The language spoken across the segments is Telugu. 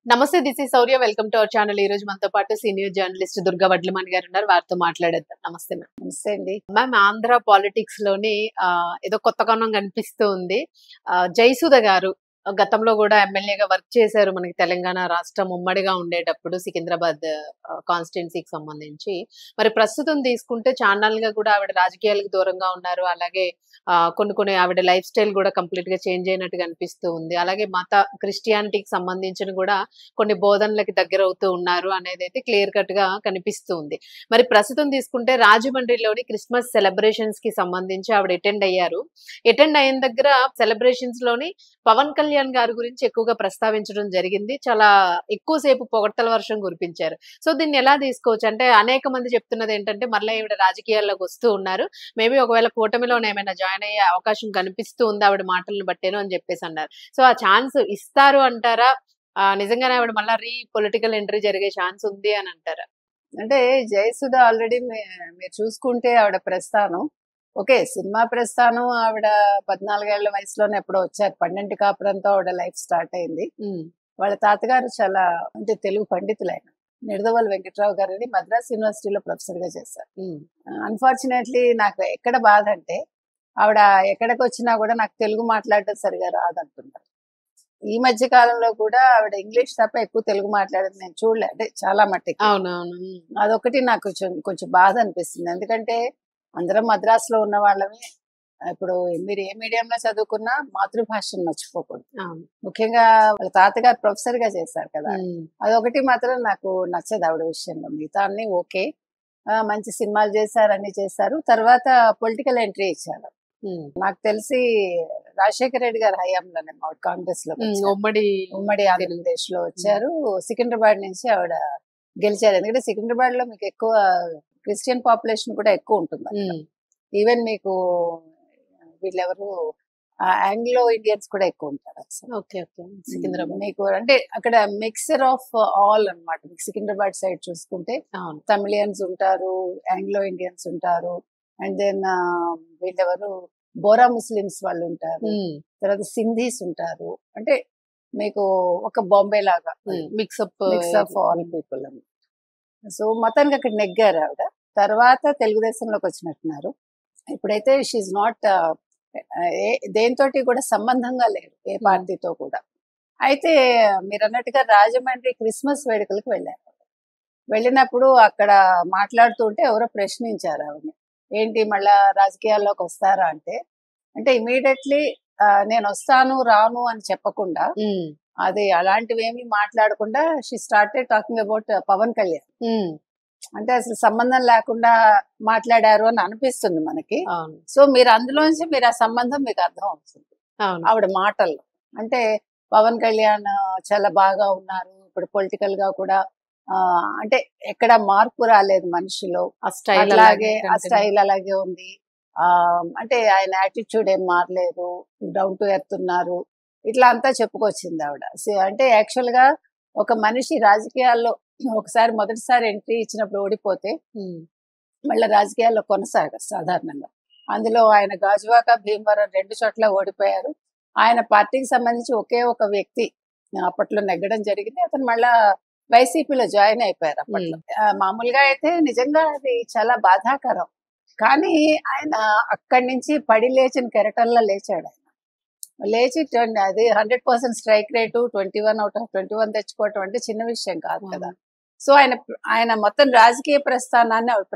నమస్తే, this is Shaurya. Welcome to our channel. ఈ రోజు మనతో పాటు సీనియర్ జర్నలిస్ట్ దుర్గా వడ్లమణి గారు ఉన్నారు. వారితో మాట్లాడేద్దాం. నమస్తే మ్యామ్. నమస్తే అండి. మ్యామ్, ఆంధ్ర పాలిటిక్స్ లోని ఏదో కొత్త కోణం కనిపిస్తూ ఉంది. జయసుధ గారు గతంలో కూడా ఎమ్మెల్యేగా వర్క్ చేశారు మనకి తెలంగాణ రాష్ట్రం ఉమ్మడిగా ఉండేటప్పుడు సికింద్రాబాద్ కాన్స్టిట్యున్సీకి సంబంధించి. మరి ప్రస్తుతం తీసుకుంటే ఛానల్ గా కూడా ఆవిడ రాజకీయాలకు దూరంగా ఉన్నారు. అలాగే కొన్ని ఆవిడ లైఫ్ స్టైల్ కూడా కంప్లీట్ గా చేంజ్ అయినట్టుగా అనిపిస్తూ ఉంది. అలాగే మత క్రిస్టియానిటీకి సంబంధించిన కూడా కొన్ని బోధనలకి దగ్గర అవుతూ ఉన్నారు అనేది అయితే క్లియర్ కట్ గా కనిపిస్తూ ఉంది. మరి ప్రస్తుతం తీసుకుంటే రాజమండ్రిలోని క్రిస్మస్ సెలబ్రేషన్స్ కి సంబంధించి ఆవిడ అటెండ్ అయ్యారు. అటెండ్ అయిన దగ్గర సెలబ్రేషన్స్ లోని పవన్ కళ్యాణ్ గారి గురించి ఎక్కువగా ప్రస్తావించడం జరిగింది. చాలా ఎక్కువసేపు పొగడ్తల వర్షం కురిపించారు. సో దీన్ని ఎలా తీసుకోవచ్చు అంటే, అనేక మంది చెప్తున్నది ఏంటంటే మళ్ళీ ఈవిడ రాజకీయాల్లోకి వస్తూ ఉన్నారు. మేబీ ఒకవేళ కూటమిలోనే ఏమైనా జాయిన్ అయ్యే అవకాశం కనిపిస్తూ ఉంది ఆవిడ మాటలను బట్టేను అని చెప్పేసి అన్నారు. సో ఆ ఛాన్స్ ఇస్తారు అంటారా? నిజంగానే ఆవిడ మళ్ళీ పొలిటికల్ ఎంట్రీ జరిగే ఛాన్స్ ఉంది అని అంటారా? అంటే జయసుధ ఆల్రెడీ మీరు చూసుకుంటే ఆవిడ ప్రస్థానం ఓకే, సినిమా ప్రస్థానం ఆవిడ 14 ఏళ్ల వయసులోనే ఎప్పుడో వచ్చారు. 12 కాపురంతో ఆవిడ లైఫ్ స్టార్ట్ అయింది. వాళ్ళ తాతగారు చాలా అంటే తెలుగు పండితులైన నిడదవోలు వెంకట్రావు గారిని మద్రాస్ యూనివర్సిటీలో ప్రొఫెసర్ గా చేశారు. అన్ఫార్చునేట్లీ నాకు ఎక్కడ బాధ అంటే, ఆవిడ ఎక్కడికి వచ్చినా కూడా నాకు తెలుగు మాట్లాడటం సరిగా రాదంటున్నారు. ఈ మధ్య కాలంలో కూడా ఆవిడ ఇంగ్లీష్ తప్ప ఎక్కువ తెలుగు మాట్లాడేది నేను చూడలే, అంటే చాలా మట్టికి. అవునవును. అదొకటి నాకు కొంచెం బాధ అనిపిస్తుంది. ఎందుకంటే అందరం మద్రాసులో ఉన్న వాళ్ళమే. ఇప్పుడు మీరు ఏ మీడియంలో చదువుకున్నా మాతృభాషను మర్చిపోకూడదు. ముఖ్యంగా వాళ్ళ తాతగారు ప్రొఫెసర్ గా చేశారు కదా, అదొకటి మాత్రం నాకు నచ్చదు ఆవిడ విషయంలో. మిగతా అన్ని ఓకే, మంచి సినిమాలు చేశారు, అన్ని చేశారు. తర్వాత పొలిటికల్ ఎంట్రీ ఇచ్చారు. నాకు తెలిసి రాజశేఖర రెడ్డి గారి హయాంలోనే కాంగ్రెస్ లో ఉమ్మడి ఆంధ్రప్రదేశ్ లో వచ్చారు. సికింద్రాబాద్ నుంచి ఆవిడ గెలిచారు. ఎందుకంటే సికింద్రాబాద్ లో మీకు ఎక్కువ క్రిస్టియన్ పాపులేషన్ కూడా ఎక్కువ ఉంటుంది. ఈవెన్ మీకు వీళ్ళెవరు ఆంగ్లో ఇండియన్స్ కూడా ఎక్కువ ఉంటారు. సికింద్రాబాద్ మీకు అంటే అక్కడ మిక్సర్ ఆఫ్ ఆల్ అన్నమాట. సికింద్రాబాద్ సైడ్ చూసుకుంటే తమిళియన్స్ ఉంటారు, ఆంగ్లో ఇండియన్స్ ఉంటారు, అండ్ దెన్ వీళ్ళెవరు బోరా ముస్లిమ్స్ వాళ్ళు ఉంటారు, తర్వాత సింధీస్ ఉంటారు. అంటే మీకు ఒక బాంబే లాగా మిక్సప్ ఆల్ పీపుల్ అని. సో మొత్తానికి అక్కడ నెగ్గారు ఆవిడ. తర్వాత తెలుగుదేశంలోకి వచ్చినట్టున్నారు. ఇప్పుడైతే షీఈ్ నాట్ దేనితోటి కూడా సంబంధంగా లేరు, ఏ పార్టీతో కూడా. అయితే మీరు అన్నట్టుగా రాజమండ్రి క్రిస్మస్ వేడుకలకు వెళ్ళారు. వెళ్ళినప్పుడు అక్కడ మాట్లాడుతుంటే ఎవరో ప్రశ్నించారు ఆవిడని, ఏంటి మళ్ళా రాజకీయాల్లోకి వస్తారా అంటే ఇమీడియట్లీ నేను వస్తాను రాను అని చెప్పకుండా, అది అలాంటివి ఏమి మాట్లాడకుండా she started talking about Pawan Kalyan. అంటే అసలు సంబంధం లేకుండా మాట్లాడారు అని అనిపిస్తుంది మనకి. సో మీరు అందులోంచి మీరు ఆ సంబంధం మీకు అర్థం అవుతుంది ఆవిడ మాటల్లో. అంటే పవన్ కళ్యాణ్ చాలా బాగా ఉన్నారు ఇప్పుడు పొలిటికల్ గా కూడా, అంటే ఎక్కడ మార్పు రాలేదు మనిషిలో, ఆ స్టైల్ అలాగే ఉంది. అంటే ఆయన యాటిట్యూడ్ ఏం మారలేదు, డౌన్ టు ఎర్త్ ఉన్నారు, ఇట్లా అంతా చెప్పుకొచ్చింది ఆవిడ. అంటే యాక్చువల్ గా ఒక మనిషి రాజకీయాల్లో ఒకసారి మొదటిసారి ఎంట్రీ ఇచ్చినప్పుడు ఓడిపోతే మళ్ళీ రాజకీయాల్లో కొనసాగారు సాధారణంగా. అందులో ఆయన గాజువాక భీమవరం 2 చోట్ల ఓడిపోయారు. ఆయన పార్టీకి సంబంధించి ఒకే ఒక వ్యక్తి అప్పట్లో నెగ్గడం జరిగింది. అతను మళ్ళా వైసీపీలో జాయిన్ అయిపోయారు అప్పట్లో. మామూలుగా అయితే నిజంగా అది చాలా బాధాకరం. కానీ ఆయన అక్కడి నుంచి పడి లేచిన కెరటంలో లేచాడు. ఆయన లేచి అది 100% స్ట్రైక్ రేటు 21 out of 21 తెచ్చుకోవటం అంటే చిన్న విషయం కాదు కదా. సో ఆయన మొత్తం రాజకీయ ప్రస్థానాన్ని ఆవిడ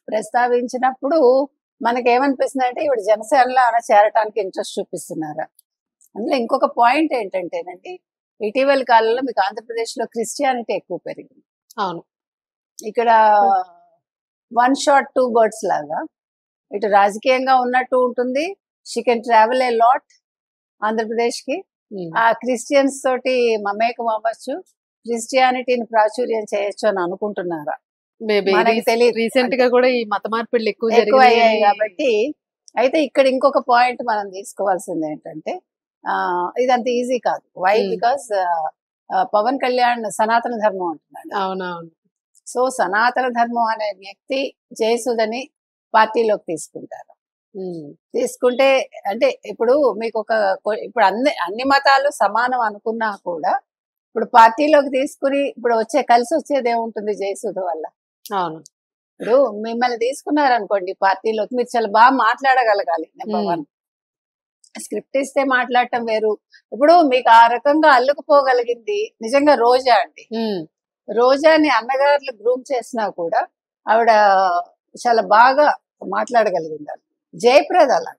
ప్రస్తావించినప్పుడు మనకేమనిపిస్తుంది అంటే ఈవిడ జనసేనలో ఆయన చేరటానికి ఇంట్రెస్ట్ చూపిస్తున్నారా. అందులో ఇంకొక పాయింట్ ఏంటంటేనండి, ఇటీవల కాలంలో మీకు ఆంధ్రప్రదేశ్ లో క్రిస్టియానిటీ ఎక్కువ పెరిగింది. అవును, ఇక్కడ 1 shot 2 birds లాగా ఇటు రాజకీయంగా ఉన్నట్టు ఉంటుంది. She can travel a lot Andhra Pradesh కి. ఆ క్రిస్టియన్స్ తోటి మమేకం అవ్వచ్చు, క్రిస్టియానిటీని ప్రాచుర్యం చేయొచ్చు అని అనుకుంటున్నారా? మనకి తెలియదు. రీసెంట్ గా కూడా ఈ మత మార్పిడులు ఎక్కువ అయ్యాయి కాబట్టి. అయితే ఇక్కడ ఇంకొక పాయింట్ మనం తీసుకోవాల్సింది ఏంటంటే, ఇదంత ఈజీ కాదు. వై? బికాస్ పవన్ కళ్యాణ్ సనాతన ధర్మం అంటున్నాడు. అవునవును. సో సనాతన ధర్మం అనే వ్యక్తి జయసుధని పార్టీలోకి తీసుకుంటారు. తీసుకుంటే అంటే ఇప్పుడు మీకు ఇప్పుడు అన్ని మతాలు సమానం అనుకున్నా కూడా ఇప్పుడు పార్టీలోకి తీసుకుని ఇప్పుడు కలిసి వచ్చేది ఏముంటుంది జయసుధ వల్ల. అవును. ఇప్పుడు మిమ్మల్ని తీసుకున్నారనుకోండి పార్టీలోకి, మీరు చాలా బాగా మాట్లాడగలగాలి. నెంబర్ 1 స్క్రిప్ట్ ఇస్తే మాట్లాడటం వేరు. ఇప్పుడు మీకు ఆ రకంగా అల్లుకుపోగలిగింది నిజంగా రోజా అండి. రోజాని అన్నగారులు గ్రూమ్ చేసినా కూడా ఆవిడ చాలా బాగా మాట్లాడగలిగింది. జయప్రద అలా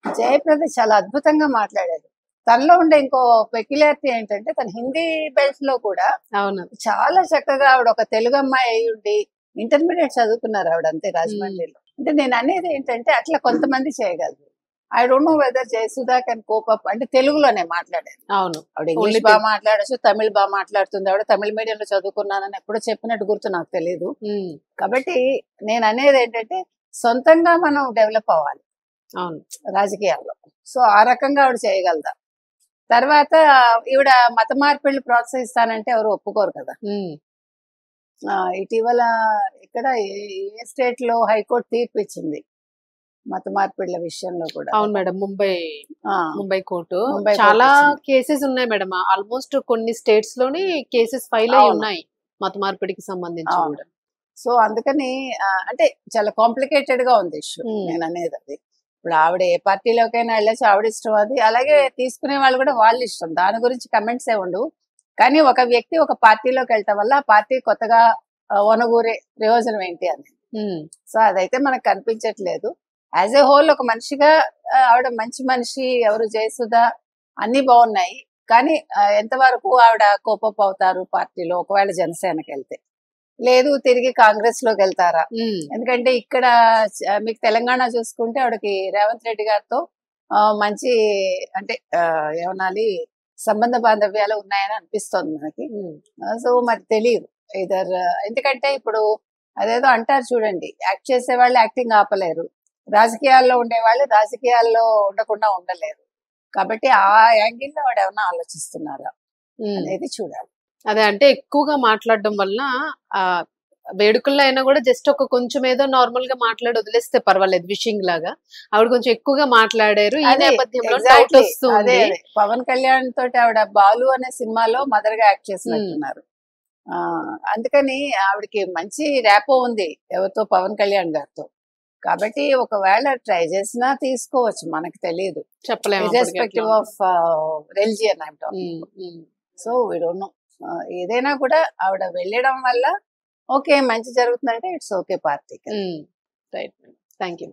జయప్రద చాలా అద్భుతంగా మాట్లాడేది. తనలో ఉండే ఇంకో పెక్యులారిటీ ఏంటంటే తన హిందీ బెల్ట్ లో కూడా అవును చాలా చక్కగా ఆవిడ ఒక తెలుగు అమ్మాయి అయి ఉండి ఇంటర్మీడియట్ చదువుకున్నారు ఆవిడ అంతే రాజమండ్రిలో. అంటే నేను అనేది ఏంటంటే అట్లా కొంతమంది చేయగలరు. I don't know whether Jayasudha can cope up అంటే తెలుగులోనే మాట్లాడేది. అవును ఆవిడ ఇంగ్లీష్ బాగా మాట్లాడచ్చు, తమిళ్ బాగా మాట్లాడుతుంది. ఆవిడ తమిళ మీడియంలో చదువుకున్నానని ఎప్పుడో చెప్పినట్టు గుర్తు నాకు తెలియదు. కాబట్టి నేను అనేది ఏంటంటే సొంతంగా మనం డెవలప్ అవ్వాలి అవును రాజకీయాల్లో. సో ఆ రకంగా ఆవిడ చేయగలదా. తర్వాత ఈవిడ మత మార్పిళ్ళు ప్రోత్సహిస్తానంటే ఎవరు ఒప్పుకోరు కదా. ఇటీవల ఇక్కడ ఏ స్టేట్ లో హైకోర్టు తీర్పు ఇచ్చింది మత మార్పిళ్ల విషయంలో కూడా. అవును మేడం, ముంబై కోర్టు చాలా కేసెస్ ఉన్నాయి మేడం. ఆల్మోస్ట్ కొన్ని స్టేట్స్ లోని కేసెస్ ఫైల్ అయి ఉన్నాయి మత మార్పిడికి సంబంధించి కూడా. సో అందుకని అంటే చాలా కాంప్లికేటెడ్ గా ఉంది ఇష్యూ. నేను అనేది అది ఇప్పుడు ఆవిడ ఏ పార్టీలోకైనా వెళ్ళచ్చు, ఆవిడ ఇష్టం అది. అలాగే తీసుకునే వాళ్ళు కూడా వాళ్ళ ఇష్టం, దాని గురించి కమెంట్స్ ఏ ఉండవు. కానీ ఒక వ్యక్తి ఒక పార్టీలోకి వెళ్ళటం వల్ల ఆ పార్టీ కొత్తగా వనగూరే ప్రయోజనం ఏంటి అని. సో అదైతే మనకు కనిపించట్లేదు. యాజ్ ఏ హోల్ ఒక మనిషిగా ఆవిడ మంచి మనిషి. ఎవరు జయసుధ అన్ని బాగున్నాయి. కానీ ఎంతవరకు ఆవిడ కోపప్ అవుతారు పార్టీలో ఒకవేళ జనసేనకి వెళ్తే, లేదు తిరిగి కాంగ్రెస్ లోకి వెళ్తారా? ఎందుకంటే ఇక్కడ మీకు తెలంగాణ చూసుకుంటే ఆవిడకి రేవంత్ రెడ్డి గారితో మంచి అంటే ఏమనాలి సంబంధ బాంధవ్యాలు ఉన్నాయని అనిపిస్తోంది మనకి. సో మరి తెలియదు ఇదర్. ఎందుకంటే ఇప్పుడు అదేదో అంటారు చూడండి, యాక్ట్ చేసే వాళ్ళు యాక్టింగ్ ఆపలేరు, రాజకీయాల్లో ఉండేవాళ్ళు రాజకీయాల్లో ఉండకుండా ఉండలేరు. కాబట్టి ఆ యాంగిల్లో వాడు ఏమన్నా ఆలోచిస్తున్నారా అనేది చూడాలి. అదే అంటే ఎక్కువగా మాట్లాడడం వల్ల వేడుకల్లో అయినా కూడా జస్ట్ ఒక కొంచెం ఏదో నార్మల్ గా మాట్లాడి వదిలేస్తే పర్వాలేదు విషింగ్ లాగా. ఆవిడ కొంచెం ఎక్కువగా మాట్లాడారు. ఈ నేపథ్యంలో డౌట్ వస్తుంది. పవన్ కళ్యాణ్ తోటి ఆవిడ బాలు అనే సినిమాలో మదర్ గా యాక్ట్ చేసినట్టున్నారు. అందుకని ఆవిడకి మంచి ర్యాపో ఉంది ఎవరితో, పవన్ కళ్యాణ్ గారితో. కాబట్టి ఒకవేళ ట్రై చేసినా తీసుకోవచ్చు, మనకు తెలియదు, చెప్పలేము, irrespective of religion. So we don't know. ఏదైనా కూడా ఆవిడ వెళ్ళడం వల్ల ఓకే మంచి జరుగుతుందంటే ఇట్స్ ఓకే పార్టీకి. Right, thank you.